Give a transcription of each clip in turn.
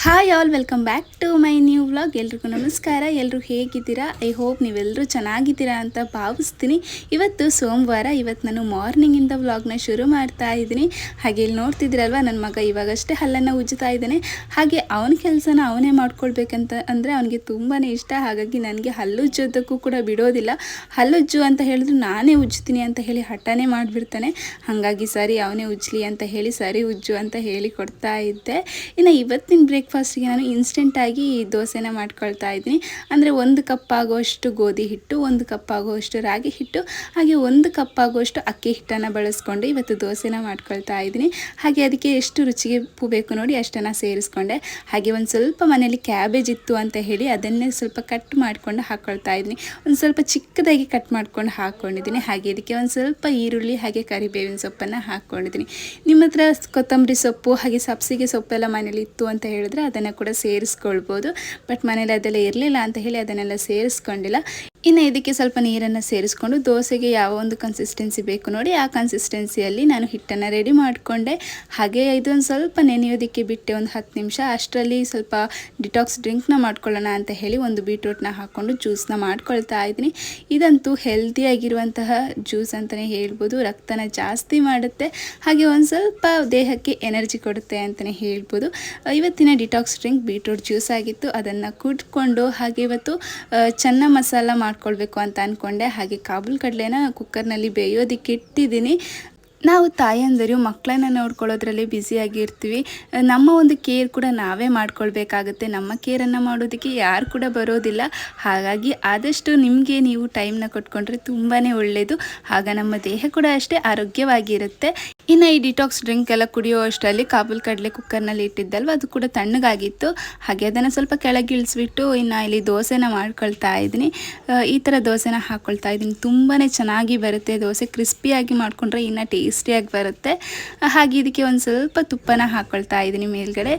Hi all welcome back to my new vlog. ಎಲ್ರಿಗೂ ನಮಸ್ಕಾರ. ಎಲ್ಲರೂ ಹೇಗಿದ್ದೀರಾ? ಐ ಹೋಪ್ ನೀವೆಲ್ಲರೂ ಚೆನ್ನಾಗಿದ್ದೀರಾ ಅಂತ ಭಾವಿಸ್ತೀನಿ. ಇವತ್ತು ಸೋಮವಾರ. ಇವತ್ತು ನಾನು ಮಾರ್ನಿಂಗಿಂದ ವ್ಲಾಗ್ನ ಶುರು ಮಾಡ್ತಾ ಇದ್ದೀನಿ. ಹಾಗೆ ಇಲ್ಲಿ ನೋಡ್ತಿದ್ದೀರಲ್ವ, ನನ್ನ ಮಗ ಇವಾಗಷ್ಟೇ ಹಲ್ಲನ್ನು ಉಜ್ಜುತ್ತಾ ಇದ್ದಾನೆ. ಹಾಗೆ ಅವನ ಕೆಲಸನ ಅವನೇ ಮಾಡ್ಕೊಳ್ಬೇಕಂತ ಅಂದರೆ ಅವನಿಗೆ ತುಂಬಾ ಇಷ್ಟ. ಹಾಗಾಗಿ ನನಗೆ ಹಲ್ಲುಜ್ಜೋದಕ್ಕೂ ಕೂಡ ಬಿಡೋದಿಲ್ಲ. ಹಲ್ಲುಜ್ಜು ಅಂತ ಹೇಳಿದ್ರು ನಾನೇ ಉಜ್ಜ್ತೀನಿ ಅಂತ ಹೇಳಿ ಹಠನೇ ಮಾಡಿಬಿಡ್ತಾನೆ. ಹಾಗಾಗಿ ಸರಿ ಅವನೇ ಉಜ್ಜಲಿ ಅಂತ ಹೇಳಿ ಸರಿ ಉಜ್ಜು ಅಂತ ಹೇಳಿ ಕೊಡ್ತಾ ಇದ್ದೆ. ಇನ್ನು ಇವತ್ತಿನ ಬ್ರೇಕ್ಫಾಸ್ಟಿಗೆ ನಾನು ಇನ್ಸ್ಟೆಂಟಾಗಿ ದೋಸೆನ ಮಾಡ್ಕೊಳ್ತಾ ಇದ್ದೀನಿ. ಅಂದರೆ 1 ಕಪ್ ಆಗುವಷ್ಟು ಗೋಧಿ ಹಿಟ್ಟು, 1 ಕಪ್ ಆಗುವಷ್ಟು ರಾಗಿ ಹಿಟ್ಟು, ಹಾಗೆ 1 ಕಪ್ ಆಗುವಷ್ಟು ಅಕ್ಕಿ ಹಿಟ್ಟನ್ನು ಬಳಸ್ಕೊಂಡು ಇವತ್ತು ದೋಸೆನ ಮಾಡ್ಕೊಳ್ತಾ ಇದ್ದೀನಿ. ಹಾಗೆ ಅದಕ್ಕೆ ಎಷ್ಟು ರುಚಿಗೆ ಉಪ್ಪು ಬೇಕು ನೋಡಿ ಅಷ್ಟನ್ನು ಸೇರಿಸ್ಕೊಂಡೆ. ಹಾಗೆ ಒಂದು ಸ್ವಲ್ಪ ಮನೇಲಿ ಕ್ಯಾಬೇಜ್ ಇತ್ತು ಅಂತ ಹೇಳಿ ಅದನ್ನೇ ಸ್ವಲ್ಪ ಕಟ್ ಮಾಡಿಕೊಂಡು ಹಾಕ್ಕೊಳ್ತಾ ಇದ್ದೀನಿ. ಒಂದು ಸ್ವಲ್ಪ ಚಿಕ್ಕದಾಗಿ ಕಟ್ ಮಾಡ್ಕೊಂಡು ಹಾಕ್ಕೊಂಡಿದ್ದೀನಿ. ಹಾಗೆ ಇದಕ್ಕೆ ಒಂದು ಸ್ವಲ್ಪ ಈರುಳ್ಳಿ ಹಾಗೆ ಕರಿಬೇವಿನ ಸೊಪ್ಪನ್ನು ಹಾಕ್ಕೊಂಡಿದ್ದೀನಿ. ನಿಮ್ಮ ಹತ್ರ ಕೊತ್ತಂಬರಿ ಸೊಪ್ಪು ಹಾಗೆ ಸಬ್ಸಿಗೆ ಸೊಪ್ಪೆಲ್ಲ ಮನೇಲಿ ಇತ್ತು ಅಂತ ಹೇಳಿದ್ರೆ ಅದನ್ನು ಕೂಡ ಸೇರಿಸ್ಕೊಳ್ಬೋದು. ಬಟ್ ಮನೇಲಿ ಅದೆಲ್ಲ ಇರಲಿಲ್ಲ ಅಂತ ಹೇಳಿ ಅದನ್ನೆಲ್ಲ ಸೇರಿಸ್ಕೊಂಡಿಲ್ಲ. ಇನ್ನು ಇದಕ್ಕೆ ಸ್ವಲ್ಪ ನೀರನ್ನು ಸೇರಿಸ್ಕೊಂಡು ದೋಸೆಗೆ ಯಾವ ಒಂದು ಕನ್ಸಿಸ್ಟೆನ್ಸಿ ಬೇಕು ನೋಡಿ ಆ ಕನ್ಸಿಸ್ಟೆನ್ಸಿಯಲ್ಲಿ ನಾನು ಹಿಟ್ಟನ್ನು ರೆಡಿ ಮಾಡಿಕೊಂಡೆ. ಹಾಗೆ ಇದೊಂದು ಸ್ವಲ್ಪ ನೆನೆಯೋದಕ್ಕೆ ಬಿಟ್ಟೆ ಒಂದು 10 ನಿಮಿಷ. ಅಷ್ಟರಲ್ಲಿ ಸ್ವಲ್ಪ ಡಿಟಾಕ್ಸ್ ಡ್ರಿಂಕ್ನ ಮಾಡ್ಕೊಳ್ಳೋಣ ಅಂತ ಹೇಳಿ ಒಂದು ಬೀಟ್ರೂಟ್ನ ಹಾಕ್ಕೊಂಡು ಜ್ಯೂಸನ್ನ ಮಾಡ್ಕೊಳ್ತಾ ಇದ್ದೀನಿ. ಇದಂತೂ ಹೆಲ್ದಿಯಾಗಿರುವಂತಹ ಜ್ಯೂಸ್ ಅಂತಲೇ ಹೇಳ್ಬೋದು. ರಕ್ತನ ಜಾಸ್ತಿ ಮಾಡುತ್ತೆ, ಹಾಗೆ ಒಂದು ಸ್ವಲ್ಪ ದೇಹಕ್ಕೆ ಎನರ್ಜಿ ಕೊಡುತ್ತೆ ಅಂತಲೇ ಹೇಳ್ಬೋದು. ಇವತ್ತಿನ ಡಿಟಾಕ್ಸ್ ಡ್ರಿಂಕ್ ಬೀಟ್ರೂಟ್ ಜ್ಯೂಸ್ ಆಗಿತ್ತು. ಅದನ್ನು ಕುಟ್ಕೊಂಡು ಹಾಗೆ ಇವತ್ತು ಚೆನ್ನ ಮಸಾಲ ಮಾಡ್ಕೊಳ್ಬೇಕು ಅಂತ ಅಂದ್ಕೊಂಡೆ. ಹಾಗೆ ಕಾಬೂಲ್ ಕಡಲೆನ ಕುಕ್ಕರ್ನಲ್ಲಿ ಬೇಯೋದಕ್ಕೆ ಇಟ್ಟಿದ್ದೀನಿ. ನಾವು ತಾಯಂದಿರು ಮಕ್ಕಳನ್ನ ನೋಡ್ಕೊಳ್ಳೋದ್ರಲ್ಲಿ ಬ್ಯುಸಿಯಾಗಿರ್ತೀವಿ. ನಮ್ಮ ಒಂದು ಕೇರ್ ಕೂಡ ನಾವೇ ಮಾಡ್ಕೊಳ್ಬೇಕಾಗುತ್ತೆ. ನಮ್ಮ ಕೇರನ್ನು ಮಾಡೋದಕ್ಕೆ ಯಾರು ಕೂಡ ಬರೋದಿಲ್ಲ. ಹಾಗಾಗಿ ಆದಷ್ಟು ನಿಮಗೆ ನೀವು ಟೈಮ್ನ ಕೊಟ್ಕೊಂಡ್ರೆ ತುಂಬಾ ಒಳ್ಳೆಯದು. ಆಗ ನಮ್ಮ ದೇಹ ಕೂಡ ಅಷ್ಟೇ ಆರೋಗ್ಯವಾಗಿರುತ್ತೆ. ಇನ್ನು ಈ ಡಿಟಾಕ್ಸ್ ಡ್ರಿಂಕ್ ಎಲ್ಲ ಕುಡಿಯೋ ಅಷ್ಟರಲ್ಲಿ ಕಾಬೂಲ್ ಕಡಲೆ ಕುಕ್ಕರ್ನಲ್ಲಿ ಇಟ್ಟಿದ್ದಲ್ವ ಅದು ಕೂಡ ತಣ್ಣಗಾಗಿತ್ತು. ಹಾಗೆ ಅದನ್ನು ಸ್ವಲ್ಪ ಕೆಳಗಿಳಿಸ್ಬಿಟ್ಟು ಇನ್ನು ಇಲ್ಲಿ ದೋಸೆನ ಮಾಡ್ಕೊಳ್ತಾ ಇದ್ದೀನಿ. ಈ ಥರ ದೋಸೆನ ಹಾಕ್ಕೊಳ್ತಾ ಇದ್ದೀನಿ. ತುಂಬಾ ಚೆನ್ನಾಗಿ ಬರುತ್ತೆ ದೋಸೆ. ಕ್ರಿಸ್ಪಿಯಾಗಿ ಮಾಡಿಕೊಂಡ್ರೆ ಇನ್ನು ಟೇಸ್ಟಿಯಾಗಿ ಬರುತ್ತೆ. ಹಾಗೆ ಇದಕ್ಕೆ ಒಂದು ಸ್ವಲ್ಪ ತುಪ್ಪನ ಹಾಕ್ಕೊಳ್ತಾ ಇದ್ದೀನಿ. ಮೇಲ್ಗಡೆ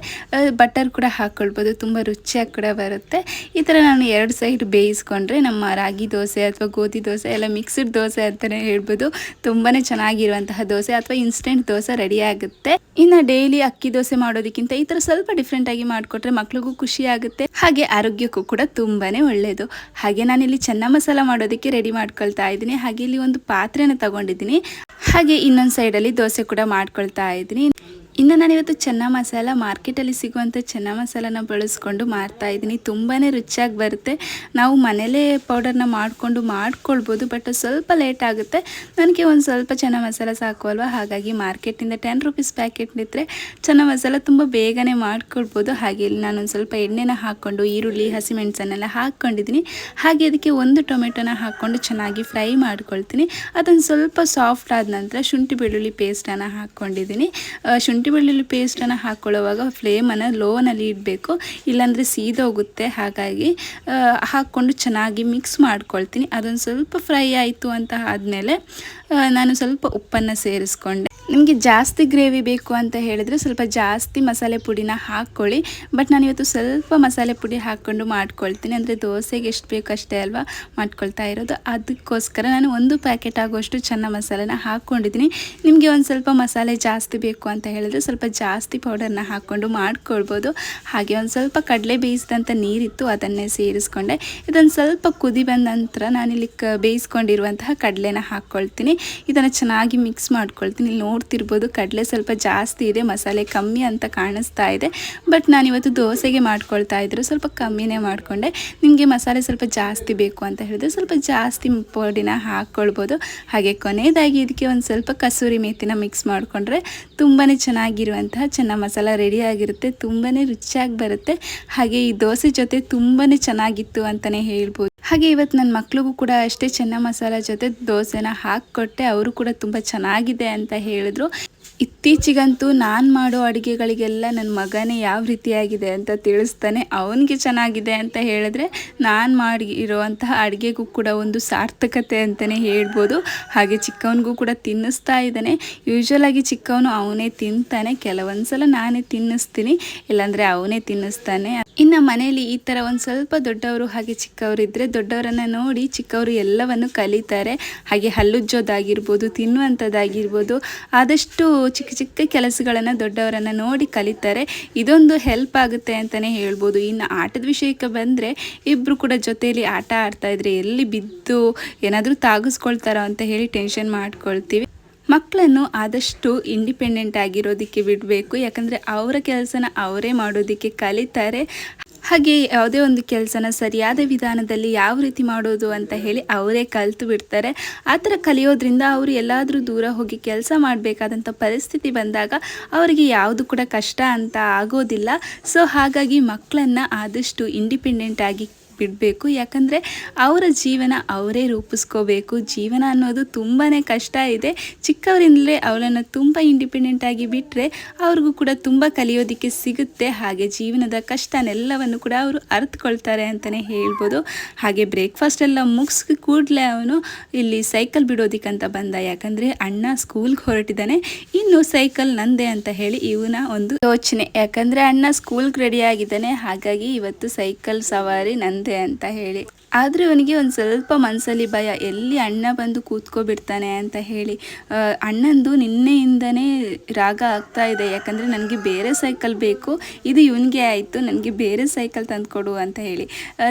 ಬಟರ್ ಕೂಡ ಹಾಕ್ಕೊಳ್ಬೋದು, ತುಂಬ ರುಚಿಯಾಗಿ ಕೂಡ ಬರುತ್ತೆ. ಈ ಥರ ನಾನು 2 ಸೈಡ್ ಬೇಯಿಸ್ಕೊಂಡ್ರೆ ನಮ್ಮ ರಾಗಿ ದೋಸೆ ಅಥವಾ ಗೋಧಿ ದೋಸೆ ಎಲ್ಲ ಮಿಕ್ಸ್ಡ್ ದೋಸೆ ಅಂತಲೇ ಹೇಳ್ಬೋದು. ತುಂಬಾ ಚೆನ್ನಾಗಿರುವಂತಹ ದೋಸೆ ಅಥವಾ ಇನ್ಸ್ಟೆಂಟ್ ದೋಸೆ ರೆಡಿ ಆಗುತ್ತೆ. ಇನ್ನು ಡೈಲಿ ಅಕ್ಕಿ ದೋಸೆ ಮಾಡೋದಕ್ಕಿಂತ ಈ ಥರ ಸ್ವಲ್ಪ ಡಿಫ್ರೆಂಟಾಗಿ ಮಾಡಿಕೊಟ್ರೆ ಮಕ್ಳಿಗೂ ಖುಷಿ ಆಗುತ್ತೆ, ಹಾಗೆ ಆರೋಗ್ಯಕ್ಕೂ ಕೂಡ ತುಂಬಾ ಒಳ್ಳೆಯದು. ಹಾಗೆ ನಾನಿಲ್ಲಿ ಚೆನ್ನ ಮಸಾಲ ಮಾಡೋದಕ್ಕೆ ರೆಡಿ ಮಾಡ್ಕೊಳ್ತಾ ಇದ್ದೀನಿ. ಹಾಗೆ ಇಲ್ಲಿ ಒಂದು ಪಾತ್ರೆನ ತಗೊಂಡಿದ್ದೀನಿ. ಹಾಗೆ ಇನ್ನೊಂದು ಸೈಡಲ್ಲಿ ದೋಸೆ ಕೂಡ ಮಾಡ್ಕೊಳ್ತಾ ಇದ್ದೀನಿ. ಇನ್ನು ನಾನಿವತ್ತು ಚೆನ್ನ ಮಸಾಲ ಮಾರ್ಕೆಟಲ್ಲಿ ಸಿಗುವಂಥ ಚೆನ್ನ ಮಸಾಲನ ಬಳಸ್ಕೊಂಡು ಮಾಡ್ತಾ ಇದ್ದೀನಿ. ತುಂಬಾ ರುಚಿಯಾಗಿ ಬರುತ್ತೆ. ನಾವು ಮನೇಲೇ ಪೌಡರ್ನ ಮಾಡ್ಕೊಳ್ಬೋದು, ಬಟ್ ಸ್ವಲ್ಪ ಲೇಟ್ ಆಗುತ್ತೆ. ನನಗೆ ಒಂದು ಸ್ವಲ್ಪ ಚೆನ್ನ ಮಸಾಲ ಸಾಕು ಅಲ್ವಾ. ಹಾಗಾಗಿ ಮಾರ್ಕೆಟಿಂದ 10 ರೂಪೀಸ್ ಪ್ಯಾಕೆಟ್ ಇದ್ದರೆ ಚೆನ್ನ ಮಸಾಲ ತುಂಬ ಬೇಗನೆ ಮಾಡ್ಕೊಳ್ಬೋದು. ಹಾಗೆ ಇಲ್ಲಿ ನಾನೊಂದು ಸ್ವಲ್ಪ ಎಣ್ಣೆನ ಹಾಕ್ಕೊಂಡು ಈರುಳ್ಳಿ ಹಸಿಮೆಣಸನ್ನೆಲ್ಲ ಹಾಕ್ಕೊಂಡಿದ್ದೀನಿ. ಹಾಗೆ ಅದಕ್ಕೆ ಒಂದು ಟೊಮೆಟೊನ ಹಾಕ್ಕೊಂಡು ಚೆನ್ನಾಗಿ ಫ್ರೈ ಮಾಡ್ಕೊಳ್ತೀನಿ. ಅದೊಂದು ಸ್ವಲ್ಪ ಸಾಫ್ಟ್ ಆದ ನಂತರ ಶುಂಠಿ ಬೆಳ್ಳುಳ್ಳಿ ಪೇಸ್ಟನ್ನು ಹಾಕ್ಕೊಂಡಿದ್ದೀನಿ. ಶುಂಠಿ ಬೆಳ್ಳುಳ್ಳಿ ಪೇಸ್ಟನ್ನು ಹಾಕ್ಕೊಳ್ಳೋವಾಗ ಫ್ಲೇಮನ್ನು ಲೋನಲ್ಲಿ ಇಡಬೇಕು, ಇಲ್ಲಾಂದರೆ ಸೀದೋಗುತ್ತೆ. ಹಾಗಾಗಿ ಹಾಕ್ಕೊಂಡು ಚೆನ್ನಾಗಿ ಮಿಕ್ಸ್ ಮಾಡ್ಕೊಳ್ತೀನಿ. ಅದೊಂದು ಸ್ವಲ್ಪ ಫ್ರೈ ಆಯಿತು ಅಂತ ಆದಮೇಲೆ ನಾನು ಸ್ವಲ್ಪ ಉಪ್ಪನ್ನು ಸೇರಿಸ್ಕೊಂಡೆ. ನಿಮಗೆ ಜಾಸ್ತಿ ಗ್ರೇವಿ ಬೇಕು ಅಂತ ಹೇಳಿದರೆ ಸ್ವಲ್ಪ ಜಾಸ್ತಿ ಮಸಾಲೆ ಪುಡಿನ ಹಾಕ್ಕೊಳ್ಳಿ. ಬಟ್ ನಾನಿವತ್ತು ಸ್ವಲ್ಪ ಮಸಾಲೆ ಪುಡಿ ಹಾಕ್ಕೊಂಡು ಮಾಡ್ಕೊಳ್ತೀನಿ. ಅಂದರೆ ದೋಸೆಗೆ ಎಷ್ಟು ಬೇಕು ಅಷ್ಟೇ ಅಲ್ವಾ ಮಾಡ್ಕೊಳ್ತಾ ಇರೋದು. ಅದಕ್ಕೋಸ್ಕರ ನಾನು 1 ಪ್ಯಾಕೆಟ್ ಆಗುವಷ್ಟು ಚೆನ್ನ ಮಸಾಲೆನ ಹಾಕ್ಕೊಂಡಿದ್ದೀನಿ. ನಿಮಗೆ ಒಂದು ಸ್ವಲ್ಪ ಮಸಾಲೆ ಜಾಸ್ತಿ ಬೇಕು ಅಂತ ಹೇಳಿದ್ರೆ ಸ್ವಲ್ಪ ಜಾಸ್ತಿ ಪೌಡರ್ನ ಹಾಕ್ಕೊಂಡು ಮಾಡ್ಕೊಳ್ಬೋದು. ಹಾಗೆ ಒಂದು ಸ್ವಲ್ಪ ಕಡಲೆ ಬೇಯಿಸಿದಂಥ ನೀರಿತ್ತು, ಅದನ್ನೇ ಸೇರಿಸ್ಕೊಂಡೆ. ಇದೊಂದು ಸ್ವಲ್ಪ ಕುದಿ ಬಂದ ನಂತರ ನಾನಿಲ್ಲಿ ಬೇಯಿಸ್ಕೊಂಡಿರುವಂತಹ ಕಡಲೆನ ಹಾಕ್ಕೊಳ್ತೀನಿ. ಇದನ್ನು ಚೆನ್ನಾಗಿ ಮಿಕ್ಸ್ ಮಾಡ್ಕೊಳ್ತೀನಿ. ಇಲ್ಲಿ ನೋಡ್ತಿರ್ಬೋದು ಕಡಲೆ ಸ್ವಲ್ಪ ಜಾಸ್ತಿ ಇದೆ, ಮಸಾಲೆ ಕಮ್ಮಿ ಅಂತ ಕಾಣಿಸ್ತಾ ಇದೆ. ಬಟ್ ನಾನಿವತ್ತು ದೋಸೆಗೆ ಮಾಡ್ಕೊಳ್ತಾ ಇದ್ರು ಸ್ವಲ್ಪ ಕಮ್ಮಿನೇ ಮಾಡಿಕೊಂಡೆ. ನಿಮಗೆ ಮಸಾಲೆ ಸ್ವಲ್ಪ ಜಾಸ್ತಿ ಬೇಕು ಅಂತ ಹೇಳಿದ್ರೆ ಸ್ವಲ್ಪ ಜಾಸ್ತಿ ಪುಡಿನ ಹಾಕ್ಕೊಳ್ಬೋದು. ಹಾಗೆ ಕೊನೆಯದಾಗಿ ಇದಕ್ಕೆ ಒಂದು ಸ್ವಲ್ಪ ಕಸೂರಿ ಮೇಥಿನ ಮಿಕ್ಸ್ ಮಾಡಿಕೊಂಡ್ರೆ ತುಂಬಾ ಚೆನ್ನಾಗಿರುವಂತಹ ಚೆನ್ನ ಮಸಾಲ ರೆಡಿಯಾಗಿರುತ್ತೆ. ತುಂಬಾ ರುಚಿಯಾಗಿ ಬರುತ್ತೆ. ಹಾಗೆ ಈ ದೋಸೆ ಜೊತೆ ತುಂಬಾ ಚೆನ್ನಾಗಿತ್ತು ಅಂತಲೇ ಹೇಳ್ಬೋದು. ಹಾಗೆ ಇವತ್ತು ನನ್ನ ಮಕ್ಳಿಗೂ ಕೂಡ ಅಷ್ಟೇ ಚೆನ್ನ ಮಸಾಲ ಜೊತೆ ದೋಸೆನ ಹಾಕ್ಕೊಟ್ಟೆ. ಅವರು ಕೂಡ ತುಂಬ ಚೆನ್ನಾಗಿದೆ ಅಂತ ಹೇಳಿದ್ರು. ಇತ್ತೀಚೆಗಂತೂ ನಾನು ಮಾಡೋ ಅಡುಗೆಗಳಿಗೆಲ್ಲ ನನ್ನ ಮಗನೇ ಯಾವ ರೀತಿಯಾಗಿದೆ ಅಂತ ತಿಳಿಸ್ತಾನೆ. ಅವನಿಗೆ ಚೆನ್ನಾಗಿದೆ ಅಂತ ಹೇಳಿದ್ರೆ ನಾನು ಮಾಡಿರುವಂತಹ ಅಡುಗೆಗೂ ಕೂಡ ಒಂದು ಸಾರ್ಥಕತೆ ಅಂತಲೇ ಹೇಳ್ಬೋದು. ಹಾಗೆ ಚಿಕ್ಕವನಿಗೂ ಕೂಡ ತಿನ್ನಿಸ್ತಾ ಇದ್ದಾನೆ. ಯೂಶ್ವಲಾಗಿ ಚಿಕ್ಕವನು ಅವನೇ ತಿಂತಾನೆ, ಕೆಲವೊಂದು ಸಲ ನಾನೇ ತಿನ್ನಿಸ್ತೀನಿ, ಇಲ್ಲಾಂದರೆ ಅವನೇ ತಿನ್ನಿಸ್ತಾನೆ. ಇನ್ನು ಮನೆಯಲ್ಲಿ ಈ ಥರ ಒಂದು ಸ್ವಲ್ಪ ದೊಡ್ಡವರು ಹಾಗೆ ಚಿಕ್ಕವರು ಇದ್ದರೆ ದೊಡ್ಡವರನ್ನು ನೋಡಿ ಚಿಕ್ಕವರು ಎಲ್ಲವನ್ನು ಕಲಿತಾರೆ. ಹಾಗೆ ಹಲ್ಲುಜ್ಜೋದಾಗಿರ್ಬೋದು, ತಿನ್ನುವಂಥದ್ದಾಗಿರ್ಬೋದು, ಆದಷ್ಟು ಚಿಕ್ಕ ಚಿಕ್ಕ ಕೆಲಸಗಳನ್ನು ದೊಡ್ಡವರನ್ನು ನೋಡಿ ಕಲಿತಾರೆ. ಇದೊಂದು ಹೆಲ್ಪ್ ಆಗುತ್ತೆ ಅಂತಲೇ ಹೇಳ್ಬೋದು. ಇನ್ನು ಆಟದ ವಿಷಯಕ್ಕೆ ಬಂದರೆ ಇಬ್ಬರು ಕೂಡ ಜೊತೆಯಲ್ಲಿ ಆಟ ಆಡ್ತಾಯಿದ್ರೆ ಎಲ್ಲಿ ಬಿದ್ದು ಏನಾದರೂ ತಾಗಿಸ್ಕೊಳ್ತಾರೋ ಅಂತ ಹೇಳಿ ಟೆನ್ಷನ್ ಮಾಡ್ಕೊಳ್ತೀವಿ. ಮಕ್ಕಳನ್ನು ಆದಷ್ಟು ಇಂಡಿಪೆಂಡೆಂಟ್ ಆಗಿರೋದಕ್ಕೆ ಬಿಡಬೇಕು. ಯಾಕಂದರೆ ಅವರ ಕೆಲಸನ ಅವರೇ ಮಾಡೋದಕ್ಕೆ ಕಲಿತಾರೆ. ಹಾಗೆ ಯಾವುದೇ ಒಂದು ಕೆಲಸನ ಸರಿಯಾದ ವಿಧಾನದಲ್ಲಿ ಯಾವ ರೀತಿ ಮಾಡೋದು ಅಂತ ಹೇಳಿ ಅವರೇ ಕಲಿತು ಬಿಡ್ತಾರೆ. ಆ ಥರ ಕಲಿಯೋದ್ರಿಂದ ಅವರು ಎಲ್ಲಾದರೂ ದೂರ ಹೋಗಿ ಕೆಲಸ ಮಾಡಬೇಕಾದಂಥ ಪರಿಸ್ಥಿತಿ ಬಂದಾಗ ಅವರಿಗೆ ಯಾವುದು ಕೂಡ ಕಷ್ಟ ಅಂತ ಆಗೋದಿಲ್ಲ. ಸೊ ಹಾಗಾಗಿ ಮಕ್ಕಳನ್ನು ಆದಷ್ಟು ಇಂಡಿಪೆಂಡೆಂಟ್ ಆಗಿ ಬಿಡಬೇಕು. ಯಾಕಂದರೆ ಅವರ ಜೀವನ ಅವರೇ ರೂಪಿಸ್ಕೋಬೇಕು. ಜೀವನ ಅನ್ನೋದು ತುಂಬಾ ಕಷ್ಟ ಇದೆ. ಚಿಕ್ಕವರಿಂದಲೇ ಅವಳನ್ನು ತುಂಬ ಇಂಡಿಪೆಂಡೆಂಟಾಗಿ ಬಿಟ್ಟರೆ ಅವ್ರಿಗೂ ಕೂಡ ತುಂಬ ಕಲಿಯೋದಕ್ಕೆ ಸಿಗುತ್ತೆ. ಹಾಗೆ ಜೀವನದ ಕಷ್ಟನೆಲ್ಲವನ್ನು ಕೂಡ ಅವರು ಅರ್ಥಕೊಳ್ತಾರೆ ಅಂತಲೇ ಹೇಳ್ಬೋದು. ಹಾಗೆ ಬ್ರೇಕ್ಫಾಸ್ಟ್ ಎಲ್ಲ ಮುಗಿಸಿ ಕೂಡಲೇ ಅವನು ಇಲ್ಲಿ ಸೈಕಲ್ ಬಿಡೋದಕ್ಕಂತ ಬಂದ. ಯಾಕಂದರೆ ಅಣ್ಣ ಸ್ಕೂಲ್ಗೆ ಹೊರಟಿದ್ದಾನೆ, ಇನ್ನು ಸೈಕಲ್ ನಂದೆ ಅಂತ ಹೇಳಿ ಇವನ ಒಂದು ಯೋಚನೆ. ಯಾಕಂದರೆ ಅಣ್ಣ ಸ್ಕೂಲ್ಗೆ ರೆಡಿ ಆಗಿದ್ದಾನೆ, ಹಾಗಾಗಿ ಇವತ್ತು ಸೈಕಲ್ ಸವಾರಿ ನಂದೆ ಅಂತ ಹೇಳಿ. ಆದರೆ ಅವನಿಗೆ ಒಂದು ಸ್ವಲ್ಪ ಮನಸ್ಸಲ್ಲಿ ಭಯ, ಎಲ್ಲಿ ಅಣ್ಣ ಬಂದು ಕೂತ್ಕೊಬಿಡ್ತಾನೆ ಅಂತ ಹೇಳಿ. ಅಣ್ಣಂದು ನಿನ್ನೆಯಿಂದನೇ ರಾಗ ಆಗ್ತಾ ಇದೆ. ಯಾಕಂದರೆ ನನಗೆ ಬೇರೆ ಸೈಕಲ್ ಬೇಕು, ಇದು ಇವನಿಗೆ ಆಯಿತು, ನನಗೆ ಬೇರೆ ಸೈಕಲ್ ತಂದುಕೊಡು ಅಂತ ಹೇಳಿ.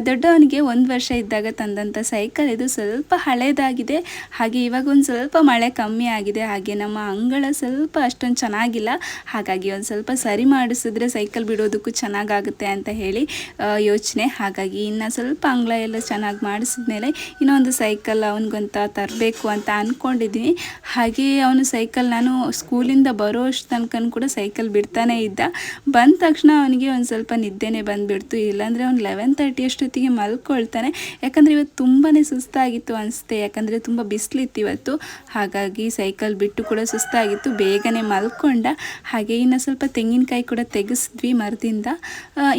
ದೊಡ್ಡವನಿಗೆ 1 ವರ್ಷ ಇದ್ದಾಗ ತಂದಂಥ ಸೈಕಲ್ ಇದು ಸ್ವಲ್ಪ ಹಳೇದಾಗಿದೆ. ಹಾಗೆ ಇವಾಗ ಒಂದು ಸ್ವಲ್ಪ ಮಳೆ ಕಮ್ಮಿ ಆಗಿದೆ. ಹಾಗೆ ನಮ್ಮ ಅಂಗಳ ಸ್ವಲ್ಪ ಅಷ್ಟೊಂದು ಚೆನ್ನಾಗಿಲ್ಲ, ಹಾಗಾಗಿ ಒಂದು ಸ್ವಲ್ಪ ಸರಿ ಮಾಡಿಸಿದ್ರೆ ಸೈಕಲ್ ಬಿಡೋದಕ್ಕೂ ಚೆನ್ನಾಗಾಗುತ್ತೆ ಅಂತ ಹೇಳಿ ಯೋಚನೆ. ಹಾಗಾಗಿ ಇನ್ನು ಸ್ವಲ್ಪ ಅಂಗಳ ಎಲ್ಲ ಚೆನ್ನಾಗಿ ಮಾಡಿಸಿದ್ಮೇಲೆ ಇನ್ನೊಂದು ಸೈಕಲ್ ಅವನಿಗಂತ ತರಬೇಕು ಅಂತ ಅಂದ್ಕೊಂಡಿದ್ದೀನಿ. ಹಾಗೆ ಅವನು ಸೈಕಲ್ ನಾನು ಸ್ಕೂಲಿಂದ ಬರೋ ಅಷ್ಟು ತನಕ ಕೂಡ ಸೈಕಲ್ ಬಿಡ್ತಾನೆ ಇದ್ದ. ಬಂದ ತಕ್ಷಣ ಅವನಿಗೆ ಒಂದು ಸ್ವಲ್ಪ ನಿದ್ದೆನೇ ಬಂದುಬಿಡ್ತು. ಇಲ್ಲಾಂದರೆ ಅವ್ನು 11:30 ಅಷ್ಟೊತ್ತಿಗೆ ಮಲ್ಕೊಳ್ತಾನೆ. ಯಾಕಂದರೆ ಇವತ್ತು ತುಂಬಾ ಸುಸ್ತಾಗಿತ್ತು ಅನಿಸುತ್ತೆ. ಯಾಕಂದರೆ ತುಂಬ ಬಿಸಿಲಿತ್ತು ಇವತ್ತು, ಹಾಗಾಗಿ ಸೈಕಲ್ ಬಿಟ್ಟು ಕೂಡ ಸುಸ್ತಾಗಿತ್ತು, ಬೇಗನೆ ಮಲ್ಕೊಂಡ. ಹಾಗೆ ಇನ್ನು ಸ್ವಲ್ಪ ತೆಂಗಿನಕಾಯಿ ಕೂಡ ತೆಗೆಸಿದ್ವಿ ಮರದಿಂದ.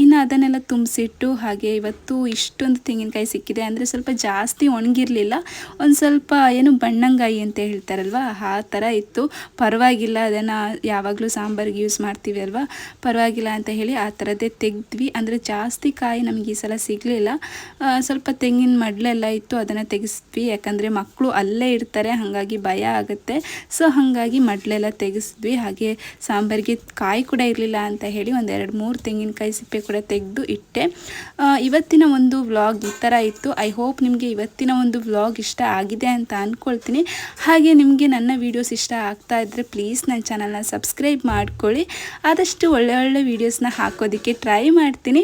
ಇನ್ನು ಅದನ್ನೆಲ್ಲ ತುಂಬಿಸಿಟ್ಟು, ಹಾಗೆ ಇವತ್ತು ಇಷ್ಟೊಂದು ತೆಂಗಿನಕಾಯಿ ಸಿಕ್ಕಿದೆ. ಅಂದರೆ ಸ್ವಲ್ಪ ಜಾಸ್ತಿ ಒಣಗಿರಲಿಲ್ಲ, ಒಂದು ಸ್ವಲ್ಪ ಏನು ಬಣ್ಣಂಗಾಯಿ ಅಂತ ಹೇಳ್ತಾರಲ್ವ ಆ ಥರ ಇತ್ತು. ಪರವಾಗಿಲ್ಲ, ಅದನ್ನು ಯಾವಾಗಲೂ ಸಾಂಬಾರಿಗೆ ಯೂಸ್ ಮಾಡ್ತೀವಿ ಅಲ್ವಾ, ಪರವಾಗಿಲ್ಲ ಅಂತ ಹೇಳಿ ಆ ಥರದ್ದೇ ತೆಗೆದ್ವಿ. ಅಂದರೆ ಜಾಸ್ತಿ ಕಾಯಿ ನಮಗೆ ಈ ಸಲ ಸಿಗಲಿಲ್ಲ. ಸ್ವಲ್ಪ ತೆಂಗಿನ ಮಡ್ಲೆಲ್ಲ ಇತ್ತು, ಅದನ್ನು ತೆಗೆಸಿದ್ವಿ. ಯಾಕಂದರೆ ಮಕ್ಕಳು ಅಲ್ಲೇ ಇರ್ತಾರೆ, ಹಾಗಾಗಿ ಭಯ ಆಗುತ್ತೆ. ಸೊ ಹಾಗಾಗಿ ಮಡ್ಲೆಲ್ಲ ತೆಗೆಸಿದ್ವಿ. ಹಾಗೆ ಸಾಂಬಾರಿಗೆ ಕಾಯಿ ಕೂಡ ಇರಲಿಲ್ಲ ಅಂತ ಹೇಳಿ ಒಂದು 2-3 ತೆಂಗಿನಕಾಯಿ ಸಿಪ್ಪೆ ಕೂಡ ತೆಗೆದು ಇಟ್ಟೆ. ಇವತ್ತಿನ ಒಂದು ವ್ಲಾಗ್ ಈ ಥರ ಇತ್ತು. ಐ ಹೋಪ್ ನಿಮಗೆ ಇವತ್ತಿನ ಒಂದು ವ್ಲಾಗ್ ಇಷ್ಟ ಆಗಿದೆ ಅಂತ ಅಂದ್ಕೊಳ್ತೀನಿ. ಹಾಗೆ ನಿಮಗೆ ನನ್ನ ವೀಡಿಯೋಸ್ ಇಷ್ಟ ಆಗ್ತಾ ಇದ್ದರೆ ಪ್ಲೀಸ್ ನನ್ನ ಚಾನಲ್ನ ಸಬ್ಸ್ಕ್ರೈಬ್ ಮಾಡ್ಕೊಳ್ಳಿ. ಆದಷ್ಟು ಒಳ್ಳೆ ವೀಡಿಯೋಸ್ನ ಹಾಕೋದಕ್ಕೆ ಟ್ರೈ ಮಾಡ್ತೀನಿ.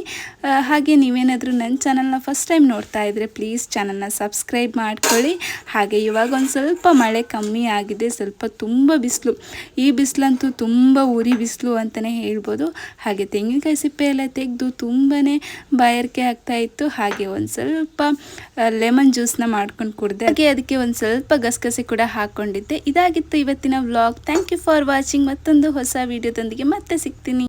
ಹಾಗೆ ನೀವೇನಾದರೂ ನನ್ನ ಚಾನಲ್ನ ಫಸ್ಟ್ ಟೈಮ್ ನೋಡ್ತಾ ಇದ್ದರೆ ಪ್ಲೀಸ್ ಚಾನಲ್ನ ಸಬ್ಸ್ಕ್ರೈಬ್ ಮಾಡ್ಕೊಳ್ಳಿ. ಹಾಗೆ ಇವಾಗ ಒಂದು ಸ್ವಲ್ಪ ಮಳೆ ಕಮ್ಮಿ ಆಗಿದೆ, ಸ್ವಲ್ಪ ತುಂಬ ಬಿಸಿಲು. ಈ ಬಿಸಿಲಂತೂ ತುಂಬ ಉರಿ ಬಿಸಿಲು ಅಂತಲೇ ಹೇಳ್ಬೋದು. ಹಾಗೆ ತೆಂಗಿನಕಾಯಿ ಸಿಪ್ಪೆ ಎಲ್ಲ ತೆಗೆದು ತುಂಬಾ ಬಾಯಾರಿಕೆ ಆಗ್ತಾ ಇತ್ತು. ಹಾಗೆ ಒಂದು ಸ್ವಲ್ಪ ಲೆಮನ್ ಜ್ಯೂಸ್ನ ಮಾಡ್ಕೊಂಡು ಕುಡಿದೆ. ಹಾಗೆ ಅದಕ್ಕೆ ಒಂದು ಸ್ವಲ್ಪ ಗಸಗಸೆ ಕೂಡ ಹಾಕ್ಕೊಂಡಿದ್ದೆ. ಇದಾಗಿತ್ತು ಇವತ್ತಿನ vlog. Thank you for watching. ಮತ್ತೊಂದು ಹೊಸ ವಿಡಿಯೋದೊಂದಿಗೆ ಮತ್ತೆ ಸಿಗ್ತೀನಿ.